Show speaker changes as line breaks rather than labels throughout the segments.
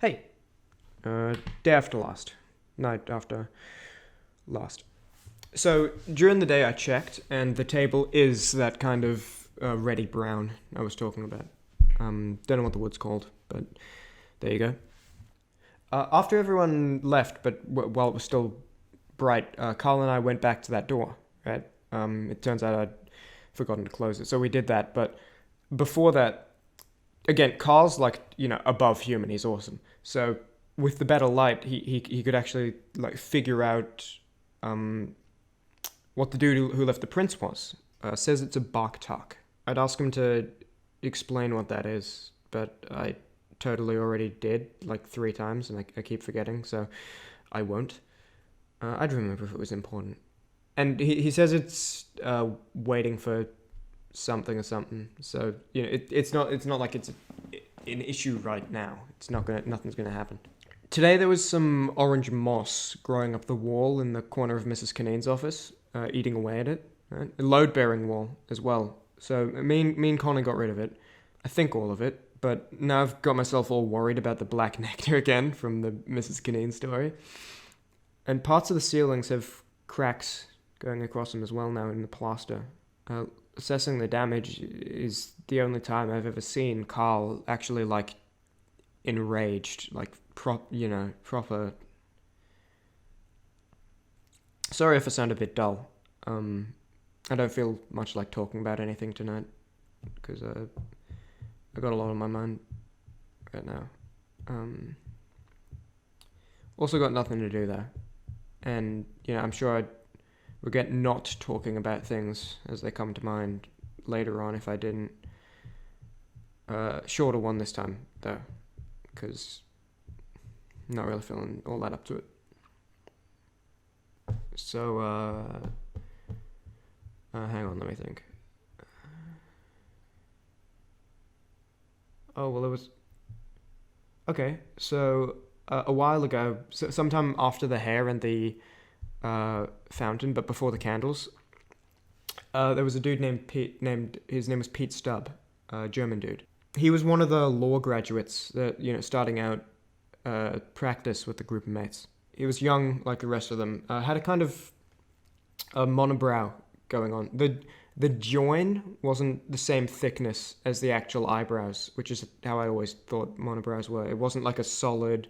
Hey, day after last. Night after last. So, during the day I checked, and the table is that kind of reddy brown I was talking about. Don't know what the wood's called, but there you go. After everyone left, but while it was still bright, Carl and I went back to that door, right? It turns out I'd forgotten to close it, so we did that, but before that, again, Carl's like, above human. He's awesome. So with the better light, he could actually like figure out um, what the dude who left the prints was. Says it's a bark tuck. I'd ask him to explain what that is, but I totally already did like 3 times, and I keep forgetting, so I won't. I'd remember if it was important. And he says it's waiting for something or something. So it's not like it's an issue right now. Nothing's gonna happen. Today there was some orange moss growing up the wall in the corner of Mrs. Kinnean's office, eating away at it. Right? A load-bearing wall as well. So me and Connor got rid of it. I think all of it. But now I've got myself all worried about the black nectar again from the Mrs. Kinneen story. And parts of the ceilings have cracks going across them as well now in the plaster. Assessing the damage is the only time I've ever seen Carl actually like enraged, like proper. Sorry if I sound a bit dull. I don't feel much like talking about anything tonight because I got a lot on my mind right now. Also got nothing to do there, and I'm sure I'd regret not talking about things as they come to mind later on if I didn't. Shorter one this time, though, because I'm not really feeling all that up to it. So, hang on, let me think. Oh, well, it was... Okay, so a while ago, sometime after the hair and the fountain, but before the candles, there was a dude named Pete. His name was Pete Stubb, a German dude. He was one of the law graduates that starting out practice with the group of mates. He was young like the rest of them. Had a kind of a monobrow going on. The join wasn't the same thickness as the actual eyebrows, which is how I always thought monobrows were. It wasn't like a solid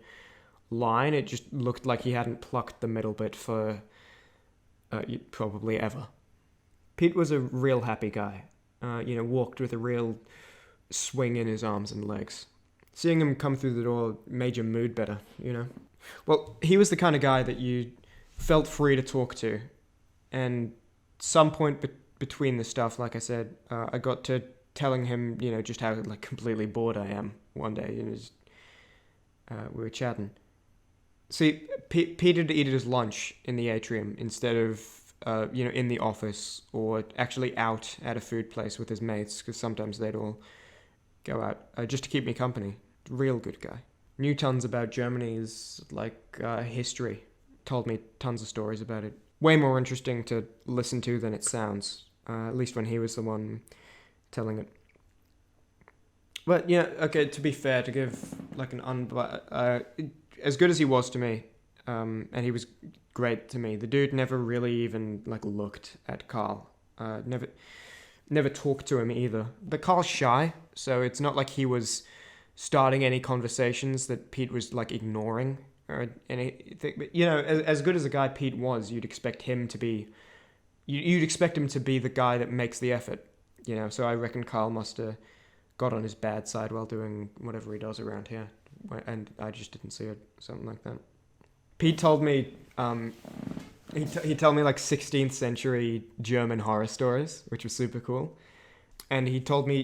line. It just looked like he hadn't plucked the middle bit for probably ever. Pete was a real happy guy. Walked with a real swing in his arms and legs. Seeing him come through the door made your mood better, Well, he was the kind of guy that you felt free to talk to. And some point between the stuff, like I said, I got to telling him, just how like completely bored I am one day. We were chatting. See, Peter would eat his lunch in the atrium instead of, in the office or actually out at a food place with his mates, because sometimes they'd all go out just to keep me company. Real good guy. Knew tons about Germany's, history. Told me tons of stories about it. Way more interesting to listen to than it sounds, at least when he was the one telling it. But, okay, to be fair, to give, as good as he was to me, and he was great to me, the dude never really even, looked at Carl. Never talked to him either. But Carl's shy, so it's not like he was starting any conversations that Pete was, ignoring or anything. But, as good as a guy Pete was, you'd expect him to be... You'd expect him to be the guy that makes the effort, So I reckon Carl must have got on his bad side while doing whatever he does around here. And I just didn't see it, something like that. Pete told me, he told me 16th century German horror stories, which was super cool. And he told me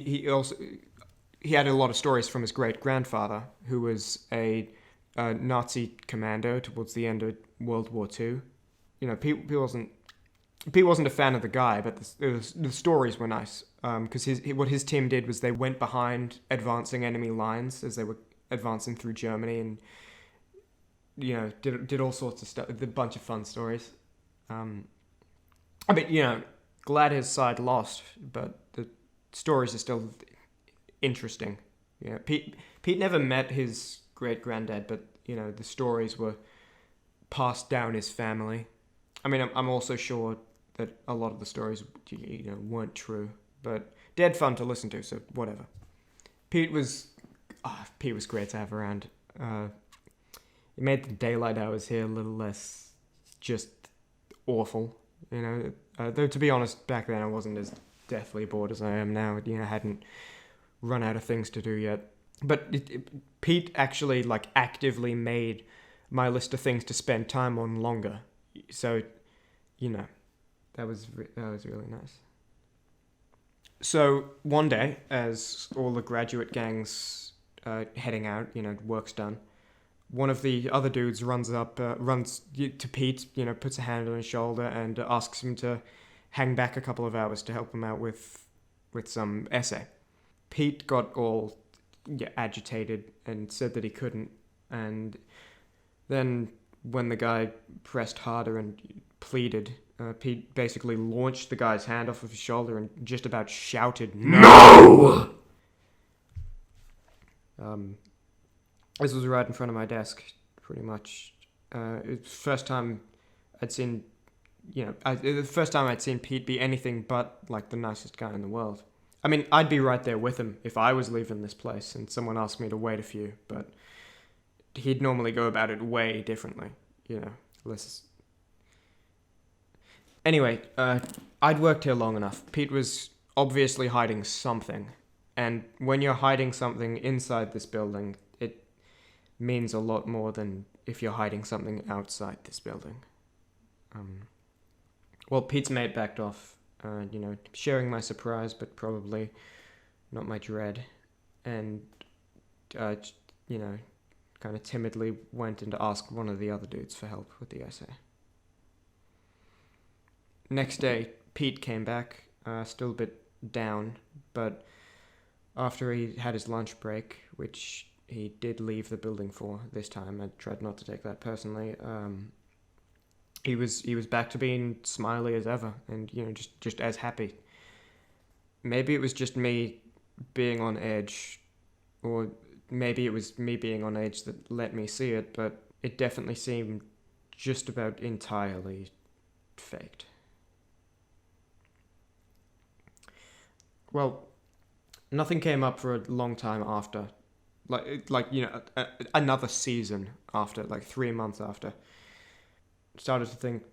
he had a lot of stories from his great grandfather, who was a Nazi commando towards the end of World War II. Pete wasn't a fan of the guy, but the stories were nice. Because what his team did was they went behind advancing enemy lines as they were advancing through Germany, and did all sorts of stuff. A bunch of fun stories. Glad his side lost, but the stories are still interesting. Pete never met his great-granddad, but, the stories were passed down his family. I mean, I'm also sure that a lot of the stories, weren't true, but dead fun to listen to, so whatever. Pete was great to have around. It made the daylight hours here a little less just awful, though to be honest, back then I wasn't as deathly bored as I am now. I hadn't run out of things to do yet. But Pete actually actively made my list of things to spend time on longer. So, that was really nice. So one day, as all the graduate gangs heading out, work's done, one of the other dudes runs to Pete, puts a hand on his shoulder and asks him to hang back a couple of hours to help him out with some essay. Pete got all agitated and said that he couldn't, and then when the guy pressed harder and pleaded, Pete basically launched the guy's hand off of his shoulder and just about shouted, "No!" This was right in front of my desk, pretty much. It was the first time I'd seen, the first time I'd seen Pete be anything but the nicest guy in the world. I mean, I'd be right there with him if I was leaving this place and someone asked me to wait a few, but he'd normally go about it way differently, less. Anyway, I'd worked here long enough. Pete was obviously hiding something, and when you're hiding something inside this building, it means a lot more than if you're hiding something outside this building. Well, Pete's mate backed off, sharing my surprise, but probably not my dread, and, kind of timidly went in to ask one of the other dudes for help with the essay. Next day, Pete came back, still a bit down, but after he had his lunch break, which he did leave the building for this time, I tried not to take that personally, he was back to being smiley as ever, and, just as happy. Maybe it was just me being on edge, or maybe it was me being on edge that let me see it, but it definitely seemed just about entirely faked. Well, nothing came up for a long time after. Another season after, 3 months after. Started to think,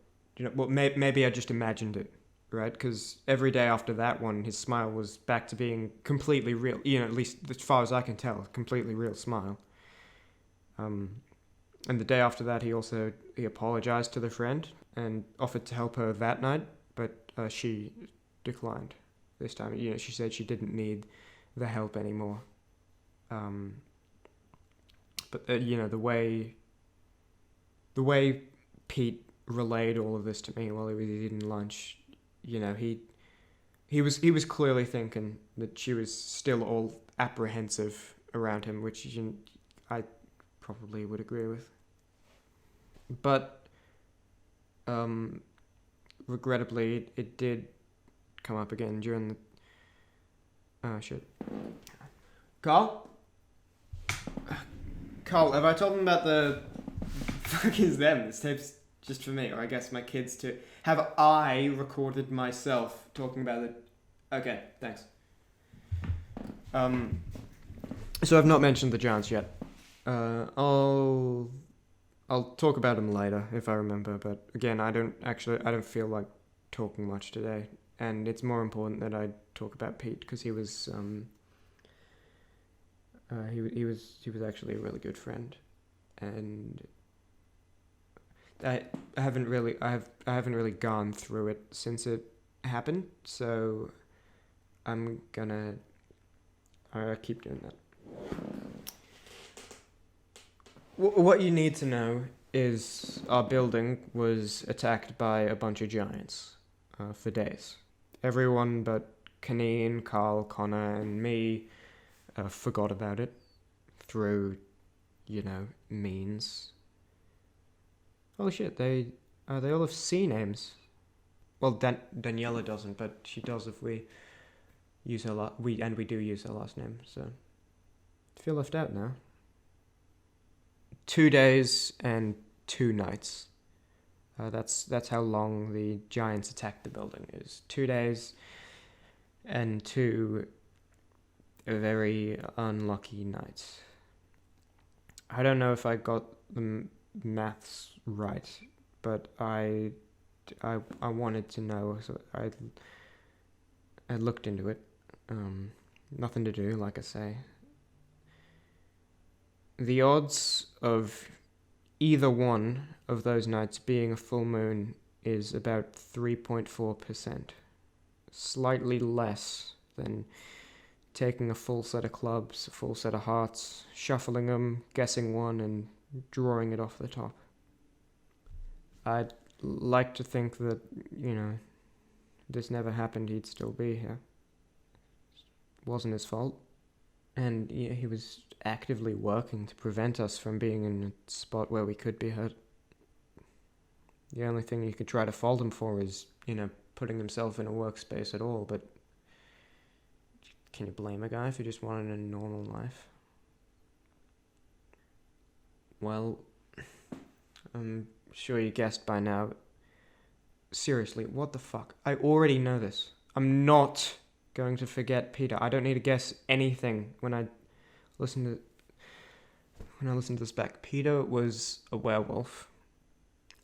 maybe I just imagined it, right? Because every day after that one, his smile was back to being completely real. At least as far as I can tell, completely real smile. And the day after that, he apologized to the friend and offered to help her that night, but she declined. This time, she said she didn't need the help anymore. But the way Pete relayed all of this to me while he was eating lunch, he was clearly thinking that she was still all apprehensive around him, which I probably would agree with. But regrettably, it did come up again during the... Oh, shit. Carl, have I told them about the... fuck is them? This tape's just for me, or I guess my kids too. Have I recorded myself talking about it? Okay, thanks. So I've not mentioned the giants yet. I'll talk about them later if I remember, but again, I don't feel like talking much today. And it's more important that I talk about Pete because he was actually a really good friend, and I haven't really gone through it since it happened. So I'm gonna keep doing that. What you need to know is our building was attacked by a bunch of giants for days. Everyone but Kaneen, Carl, Connor, and me forgot about it through, means. Holy shit, they all have C names. Well, Daniela doesn't, but she does if we use her we do use her last name, so I feel left out now. 2 days and 2 nights. That's how long the giants attacked the building is. 2 days and 2 very unlucky nights. I don't know if I got the maths right, but I wanted to know, so I looked into it. Nothing to do, like I say. The odds of either one of those nights being a full moon is about 3.4%. Slightly less than taking a full set of clubs, a full set of hearts, shuffling them, guessing one, and drawing it off the top. I'd like to think that, this never happened, he'd still be here. It wasn't his fault. And he was actively working to prevent us from being in a spot where we could be hurt. The only thing you could try to fault him for is, putting himself in a workspace at all, but can you blame a guy if he just wanted a normal life? Well, I'm sure you guessed by now. Seriously, what the fuck? I already know this. I'm not going to forget Peter. I don't need to guess anything when I listen to this back. Peter was a werewolf,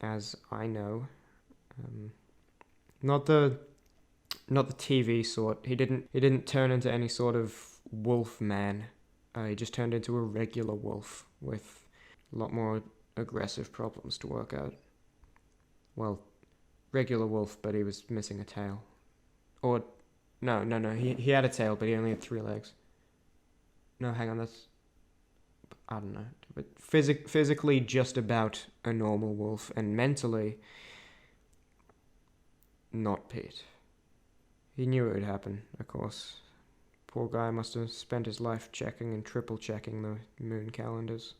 as I know. Not the TV sort. He didn't turn into any sort of wolf man. He just turned into a regular wolf with a lot more aggressive problems to work out. Well, regular wolf, but he was missing a tail. Or no. He had a tail, but he only had 3 legs. No, hang on. I don't know. But physically, just about a normal wolf, and mentally, not Pete. He knew it would happen, of course. Poor guy must have spent his life checking and triple checking the moon calendars.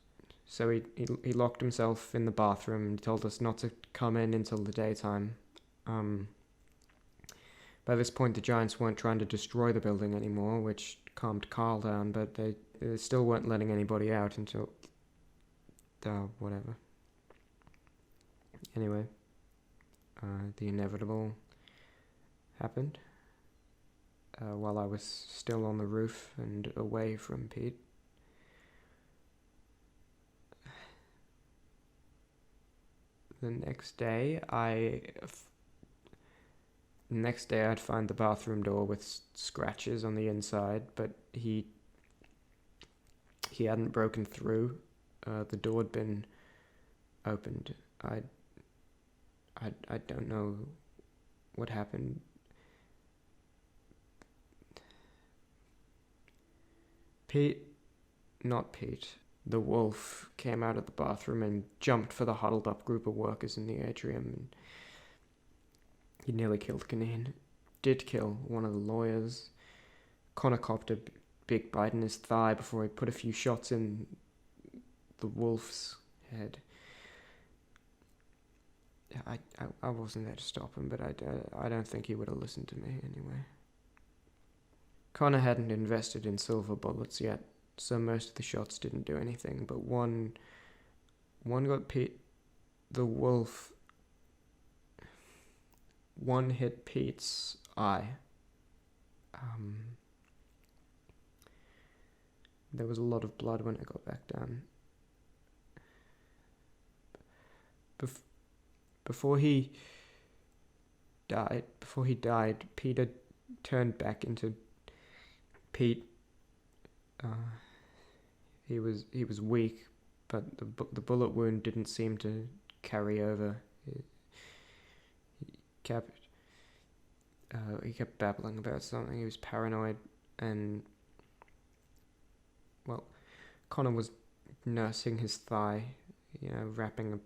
So he locked himself in the bathroom and told us not to come in until the daytime. By this point, the giants weren't trying to destroy the building anymore, which calmed Carl down, but they still weren't letting anybody out until... whatever. Anyway, the inevitable happened. While I was still on the roof and away from Pete. The next day, I'd find the bathroom door with scratches on the inside, but he hadn't broken through. The door had been opened. I don't know what happened. Not Pete, the wolf came out of the bathroom and jumped for the huddled up group of workers in the atrium, and he nearly killed Canine. Did kill one of the lawyers. Connor copped a big bite in his thigh before he put a few shots in the wolf's head. I wasn't there to stop him, but I don't think he would have listened to me anyway. Connor hadn't invested in silver bullets yet, so most of the shots didn't do anything, but one got Pete, the wolf. One hit Pete's eye. There was a lot of blood when it got back down. Before he died, Peter turned back into Pete. He was weak, but the bullet wound didn't seem to carry over. He kept babbling about something. He was paranoid, and Connor was nursing his thigh, wrapping a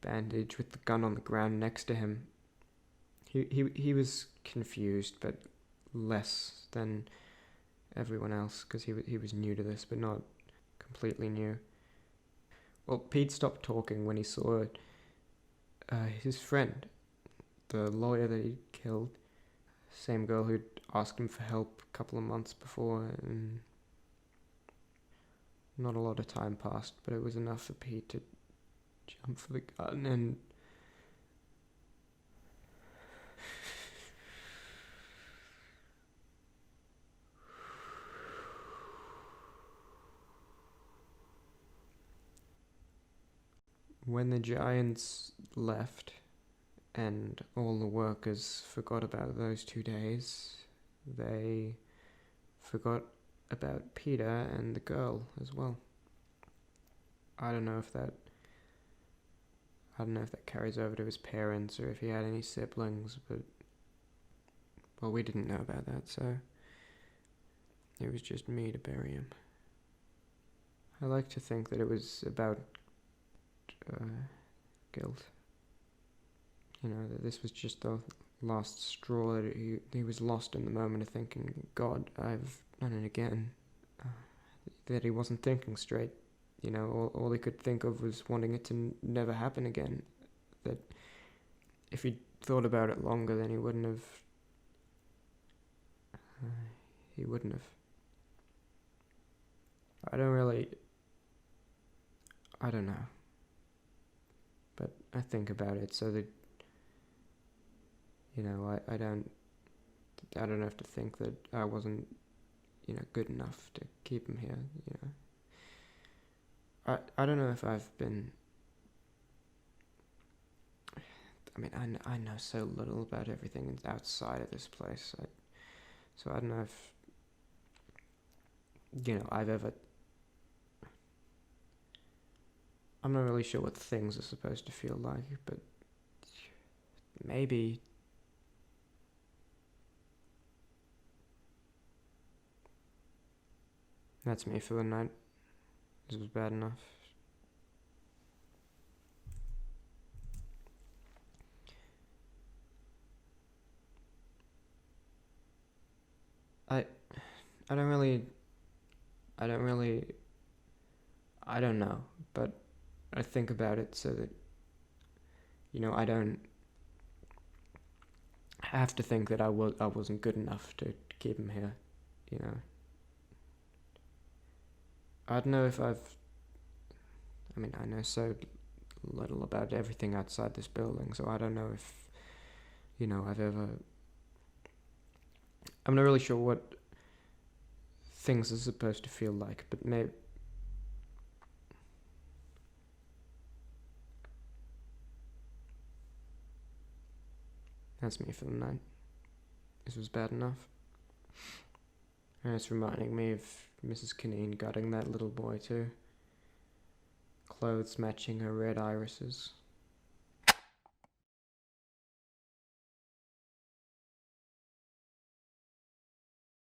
bandage with the gun on the ground next to him. He was confused, but less than everyone else, because he was new to this, but not completely new. Well, Pete stopped talking when he saw his friend, the lawyer that he killed, same girl who'd asked him for help a couple of months before, and Not a lot of time passed, but it was enough for Pete to jump for the gun and... When the giants left and all the workers forgot about those 2 days, they forgot about Peter and the girl as well. I don't know if that carries over to his parents or if he had any siblings, but well, we didn't know about that, so it was just me to bury him. I like to think that it was about guilt. You know, that this was just the last straw, that he was lost in the moment of thinking, God, I've done it again. That he wasn't thinking straight. You know, all he could think of was wanting it to never happen again. That if he'd thought about it longer, then he wouldn't have. I don't know. But I think about it so that, you know, I don't have to think that I wasn't, you know, good enough to keep him here, you know. I don't know if I've been... I mean, I know so little about everything outside of this place, so I don't know if, you know, I've ever... I'm not really sure what things are supposed to feel like, but maybe... That's me for the night. This was bad enough. I don't know, but I think about it so that, you know, I don't have to think that I wasn't good enough to keep him here, you know. I don't know if I know so little about everything outside this building, so I don't know if, you know, I'm not really sure what things are supposed to feel like, but maybe... That's me for the night. This was bad enough. And it's reminding me of Mrs. Kineen gutting that little boy too. Clothes matching her red irises.